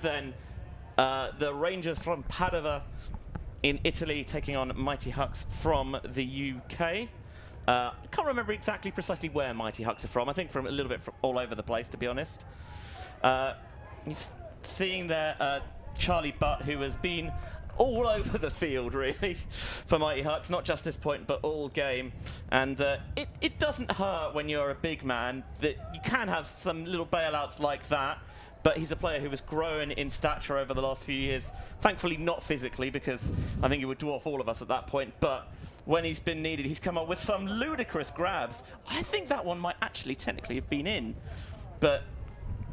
Then, the Rangers from Padova in Italy taking on Mighty Hucks from the UK. I can't remember precisely where Mighty Hucks are from. I think from a little bit from all over the place, to be honest. Seeing there Charlie Butt, who has been all over the field, really, for Mighty Hucks, not just this point, but all game. And it doesn't hurt when you're a big man that you can have some little bailouts like that. but he's a player who has grown in stature over the last few years. Thankfully not physically, because I think he would dwarf all of us at that point, but when he's been needed, he's come up with some ludicrous grabs. I think that one might actually technically have been in, but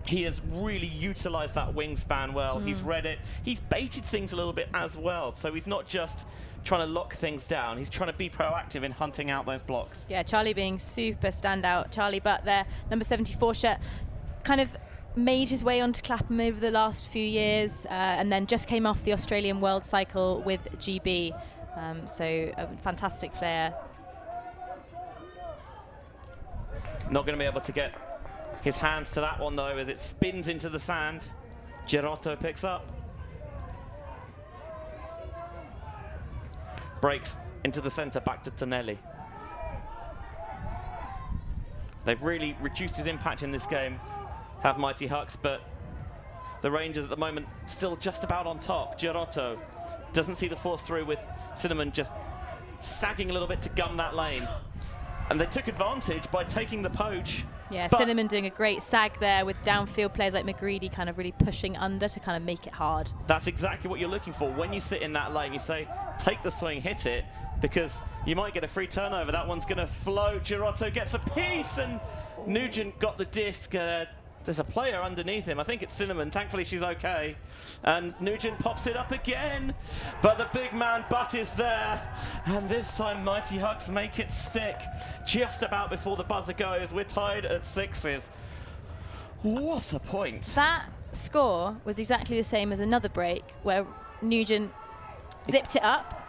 he has really utilised that wingspan well. He's read it. He's baited things a little bit as well, so he's not just trying to lock things down. He's trying to be proactive in hunting out those blocks. Yeah, Charlie being super standout. Charlie Butt there, number 74 shirt, kind of made his way onto Clapham over the last few years, and then just came off the Australian World Cycle with GB. So a fantastic player. Not going to be able to get his hands to that one though, as it spins into the sand. Girotto picks up. Breaks into the centre, back to Tonelli. They've really reduced his impact in this game, have Mighty Hucks, but the Rangers at the moment still just about on top. Girotto doesn't see the force through, with Cinnamon just sagging a little bit to gum that lane. And they took advantage by taking the poach. Yeah, Cinnamon doing a great sag there, with downfield players like McGreedy kind of really pushing under to kind of make it hard. That's exactly what you're looking for. When you sit in that lane, you say, take the swing, hit it, because you might get a free turnover. That one's going to float. Girotto gets a piece, and Nugent got the disc. There's a player underneath him. I think it's Cinnamon. Thankfully, she's okay. And Nugent pops it up again. But the big man Butt is there. And this time, Mighty Hucks make it stick. Just about before the buzzer goes. We're tied at 6s. What a point. That score was exactly the same as another break where Nugent zipped it up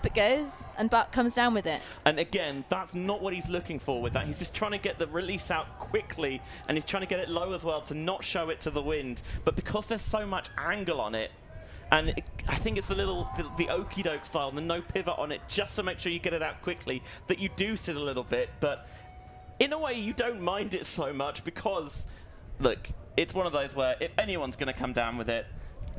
it goes, and Butt comes down with it. And again, that's not what he's looking for with that. He's just trying to get the release out quickly, and he's trying to get it low as well to not show it to the wind. But because there's so much angle on it, and I think it's the okey doke style, the no pivot on it, just to make sure you get it out quickly, that you do sit a little bit. But in a way, you don't mind it so much, because, look, it's one of those where if anyone's going to come down with it,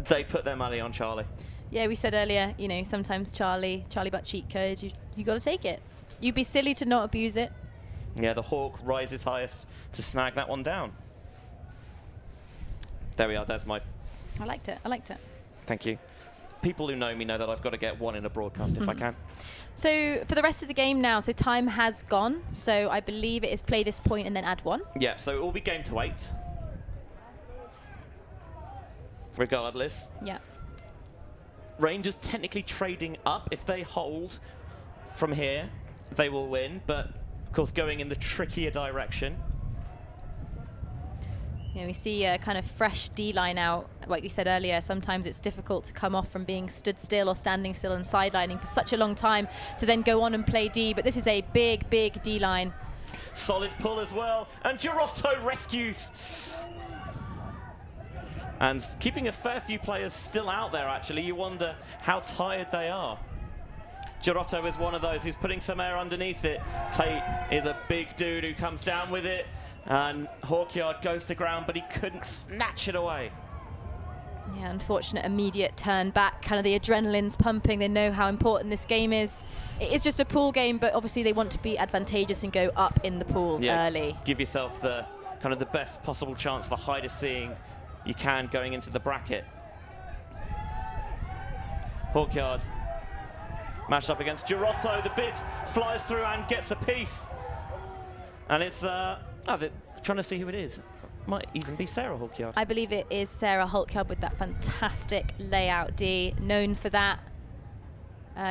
they put their money on Charlie. Yeah, we said earlier, you know, sometimes Charlie Butt cheat code, you got to take it. You'd be silly to not abuse it. Yeah, the Hawk rises highest to snag that one down. There we are, there's my... I liked it. Thank you. People who know me know that I've got to get one in a broadcast if I can. So for the rest of the game now, so time has gone. So I believe it is play this point and then add 1. Yeah, so it will be game to 8. Regardless. Yeah. Rangers technically trading up. If they hold from here, they will win. But, of course, going in the trickier direction. Yeah, we see a kind of fresh D-line out. Like we said earlier, sometimes it's difficult to come off from being stood still or standing still and sidelining for such a long time to then go on and play D. But this is a big, big D-line. Solid pull as well. And Girotto rescues. And keeping a fair few players still out there, actually. You wonder how tired they are. Girotto is one of those who's putting some air underneath it. Tate is a big dude who comes down with it. And Hawkyard goes to ground, but he couldn't snatch it away. Yeah, unfortunate immediate turn back. Kind of the adrenaline's pumping. They know how important this game is. It is just a pool game, but obviously they want to be advantageous and go up in the pools early. Give yourself the kind of the best possible chance, the highest seeing you can going into the bracket. Hawkyard mashed up against Girotto. The bid flies through and gets a piece. And it's, they're trying to see who it is. Might even be Sarah Hawkyard. I believe it is Sarah Hawkyard with that fantastic layout D, known for that.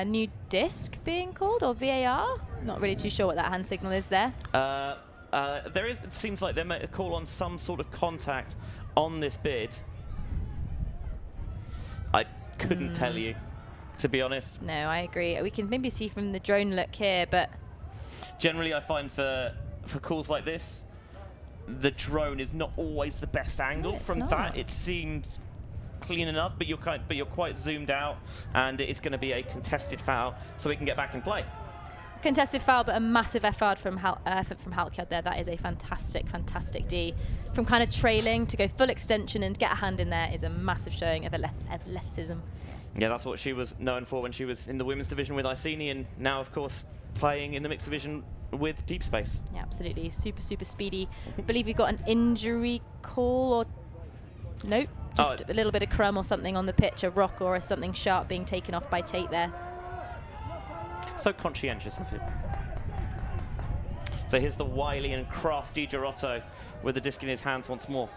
New disc being called, or VAR? Not really too sure what that hand signal is there. There is, it seems like they made a call on some sort of contact on this bid. I couldn't tell you, to be honest. No, I agree. We can maybe see from the drone look here, but generally I find for calls like this, the drone is not always the best angle. No, from that, it seems clean enough, but you're quite zoomed out, and it is going to be a contested foul, so we can get back in play. Contested foul, but a massive effort from Hawkyard there. That is a fantastic, fantastic D. From kind of trailing to go full extension and get a hand in there is a massive showing of athleticism. Yeah, that's what she was known for when she was in the women's division with Iceni, and now, of course, playing in the mixed division with Deep Space. Yeah, absolutely. Super, super speedy. I believe we've got an injury call, or Nope. Just a little bit of crumb or something on the pitch, a rock or something sharp being taken off by Tate there. So conscientious of him. So here's the wily and crafty Girotto with the disc in his hands once more.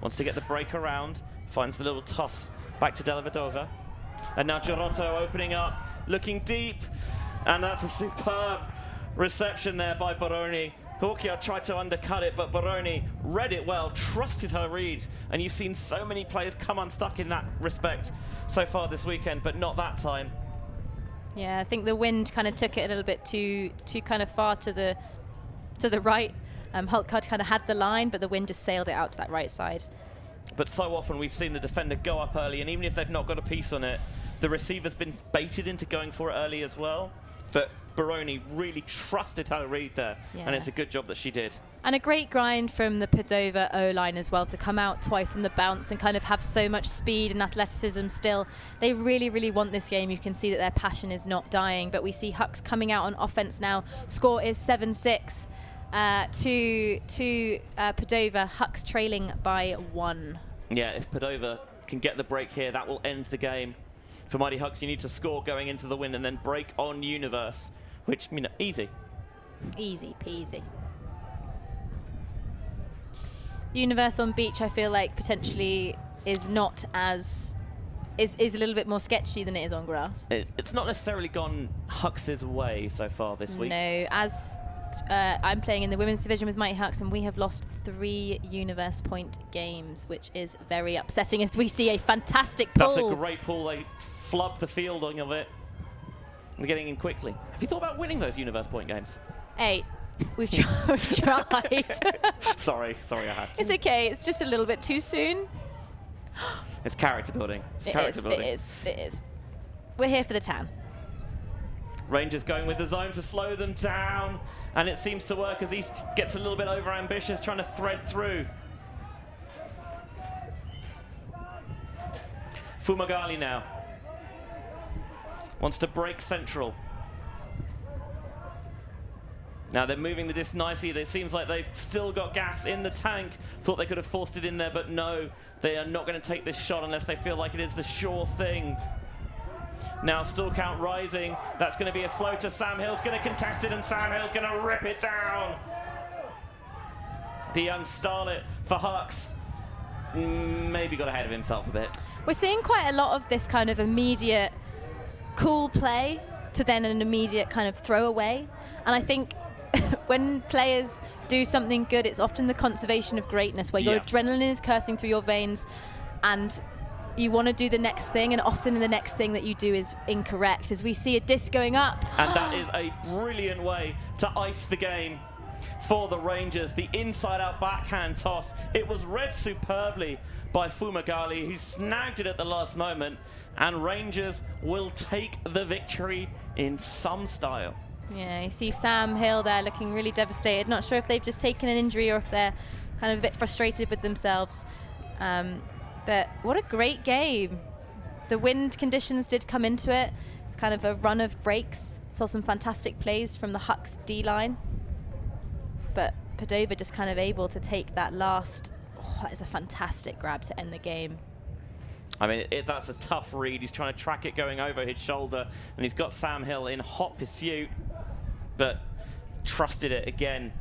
Wants to get the break around, finds the little toss back to Dellavedova. And now Girotto opening up, looking deep, and that's a superb reception there by Baroni. Hawkia tried to undercut it, but Baroni read it well, trusted her read, and you've seen so many players come unstuck in that respect so far this weekend, but not that time. Yeah, I think the wind kind of took it a little bit too kind of far to the right. Hulk kind of had the line, but the wind just sailed it out to that right side. But so often we've seen the defender go up early, and even if they've not got a piece on it, the receiver's been baited into going for it early as well. But Baroni really trusted her read there, and it's a good job that she did. And a great grind from the Padova O-line as well to come out twice on the bounce and kind of have so much speed and athleticism still. They really, really want this game. You can see that their passion is not dying, but we see Hucks coming out on offense now. Score is 7-6 to Padova. Hucks trailing by 1. Yeah, if Padova can get the break here, that will end the game. For Mighty Hucks, you need to score going into the win and then break on Universe, which, you know, easy. Easy peasy. Universe on beach, I feel like potentially is not as is a little bit more sketchy than it is on grass. It's not necessarily gone Hucks' way so far this week. No, as I'm playing in the women's division with Mighty Hucks, and we have lost 3 Universe point games, which is very upsetting as we see a fantastic pull. That's a great pull. They flubbed the fielding of it. They're getting in quickly. Have you thought about winning those Universe point games? Hey, we've tried. Sorry, I had to. It's okay. It's just a little bit too soon. It's character building. It is. We're here for the tan. Rangers going with the zone to slow them down, and it seems to work as he gets a little bit over ambitious, trying to thread through. Fumagalli now wants to break central. Now they're moving the disc nicely. It seems like they've still got gas in the tank. Thought they could have forced it in there, but no, they are not going to take this shot unless they feel like it is the sure thing. Now stall count rising. That's going to be a floater. Sam Hill's going to contest it, and Sam Hill's going to rip it down. The young starlet for Hucks maybe got ahead of himself a bit. We're seeing quite a lot of this kind of immediate cool play to then an immediate kind of throwaway. And I think when players do something good, it's often the conservation of greatness where your adrenaline is coursing through your veins and you want to do the next thing, and often the next thing that you do is incorrect, as we see a disc going up. And that is a brilliant way to ice the game for the Rangers. The inside-out backhand toss. It was read superbly by Fumagalli, who snagged it at the last moment, and Rangers will take the victory in some style. Yeah, you see Sam Hill there looking really devastated. Not sure if they've just taken an injury or if they're kind of a bit frustrated with themselves. But what a great game. The wind conditions did come into it. Kind of a run of breaks. Saw some fantastic plays from the Hucks D-line. But Padova just kind of able to take that last. Oh, that is a fantastic grab to end the game. I mean, that's a tough read. He's trying to track it going over his shoulder, and he's got Sam Hill in hot pursuit, but trusted it again,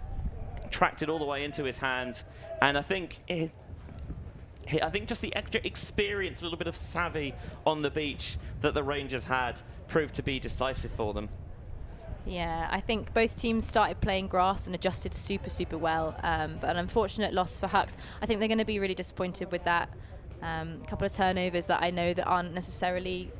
tracked it all the way into his hand, and I think just the extra experience, a little bit of savvy on the beach that the Rangers had proved to be decisive for them. Yeah, I think both teams started playing grass and adjusted super, super well, but an unfortunate loss for Hucks. I think they're going to be really disappointed with that. A couple of turnovers that I know that aren't necessarily,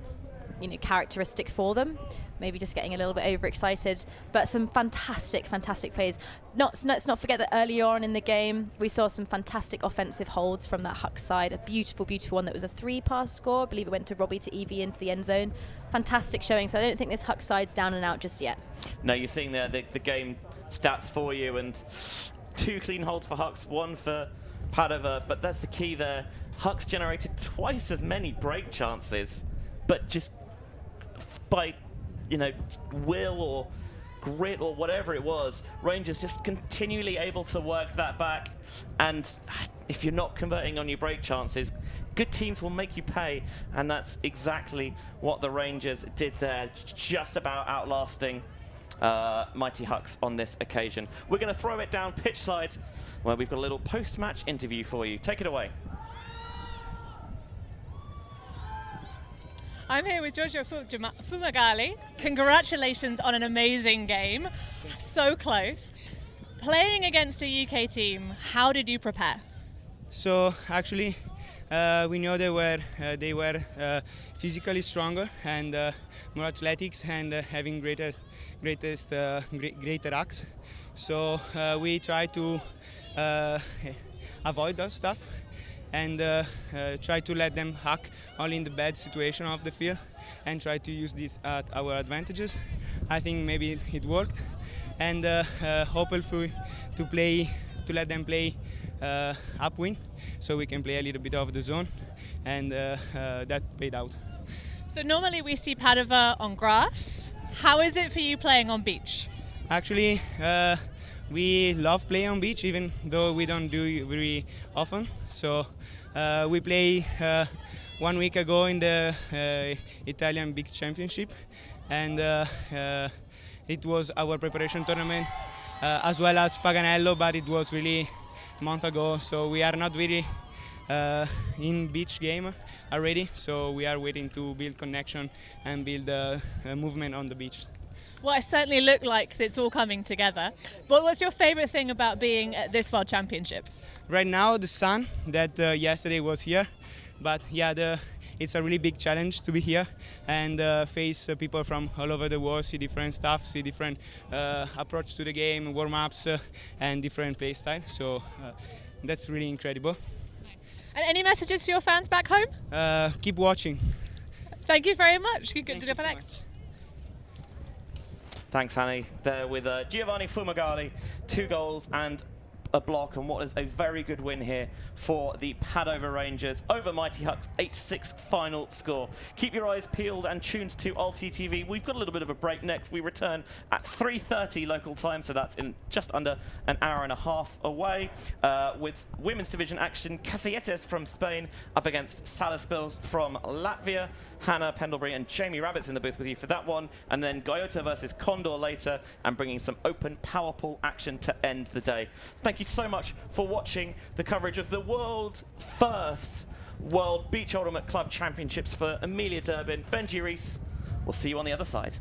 characteristic for them. Maybe just getting a little bit overexcited, but some fantastic, fantastic plays. Let's not forget that earlier on in the game, we saw some fantastic offensive holds from that Hucks side. A beautiful, beautiful one that was a 3-pass score. I believe it went to Robbie to Evie into the end zone. Fantastic showing. So I don't think this Hucks side's down and out just yet. No, you're seeing there the game stats for you, and 2 clean holds for Hucks, 1 for Padova, but that's the key there. Hucks generated twice as many break chances, but just by will or grit or whatever it was, Rangers just continually able to work that back. And if you're not converting on your break chances, good teams will make you pay, and that's exactly what the Rangers did there, just about outlasting mighty Hucks on this occasion. We're going to throw it down pitch side, where we've got a little post-match interview for you. Take it away. I'm here with Giorgio Fumagalli. Congratulations on an amazing game. So close. Playing against a UK team, how did you prepare? So actually, we know they were physically stronger and more athletics and having greater acts. So we try to avoid that stuff and try to let them hack only in the bad situation of the field and try to use this at our advantages. I think maybe it worked, and hopefully to let them play upwind so we can play a little bit of the zone, and that paid out. So normally we see Padova on grass. How is it for you playing on beach? Actually, we love playing on beach, even though we don't do it very often. So we play 1 week ago in the Italian Big Championship, and it was our preparation tournament, as well as Paganello, but it was really a month ago. So we are not really in beach game already. So we are waiting to build connection and build movement on the beach. Well, it certainly looked like it's all coming together. But what's your favorite thing about being at this World Championship? Right now, the sun that yesterday was here, but yeah, it's a really big challenge to be here and face people from all over the world, see different stuff, see different approach to the game, warm-ups, and different play style. So that's really incredible. Nice. And any messages for your fans back home? Keep watching. Thank you very much. Good to Thank you for so next. much. Thanks, Hanny. There with Giovanni Fumagalli, 2 goals and a block, and what is a very good win here for the Padova Rangers over mighty Hucks, 8-6 final score. Keep your eyes peeled and tuned to ULTI.TV. We've got a little bit of a break next. We return at 3:30 local time, so that's in just under an hour and a half away, with women's division action. Casetes from Spain up against Salaspils from Latvia. Hannah Pendlebury and Jamie Rabbit's in the booth with you for that one, and then Goyota versus Condor later, and bringing some open power pool action to end the day. Thank you so much for watching the coverage of the world first World Beach Ultimate Club Championships for Amelia Durbin. Benji Rees, we'll see you on the other side.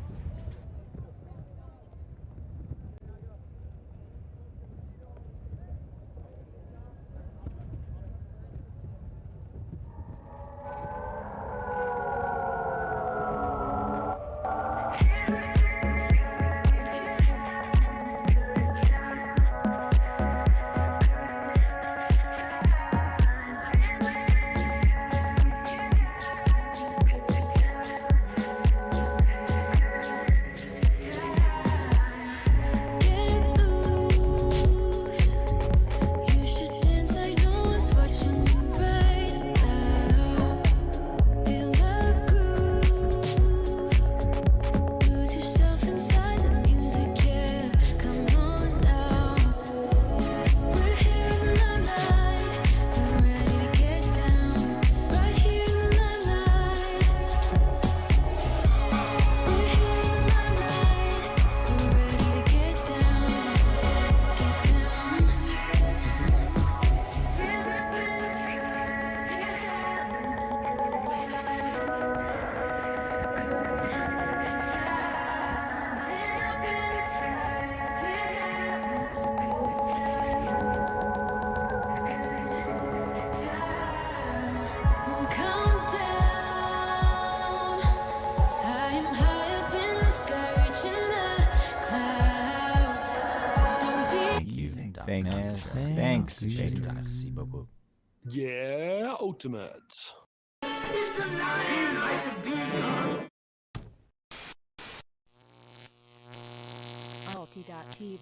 Thanks. Yeah, ultimate. ULTI.TV.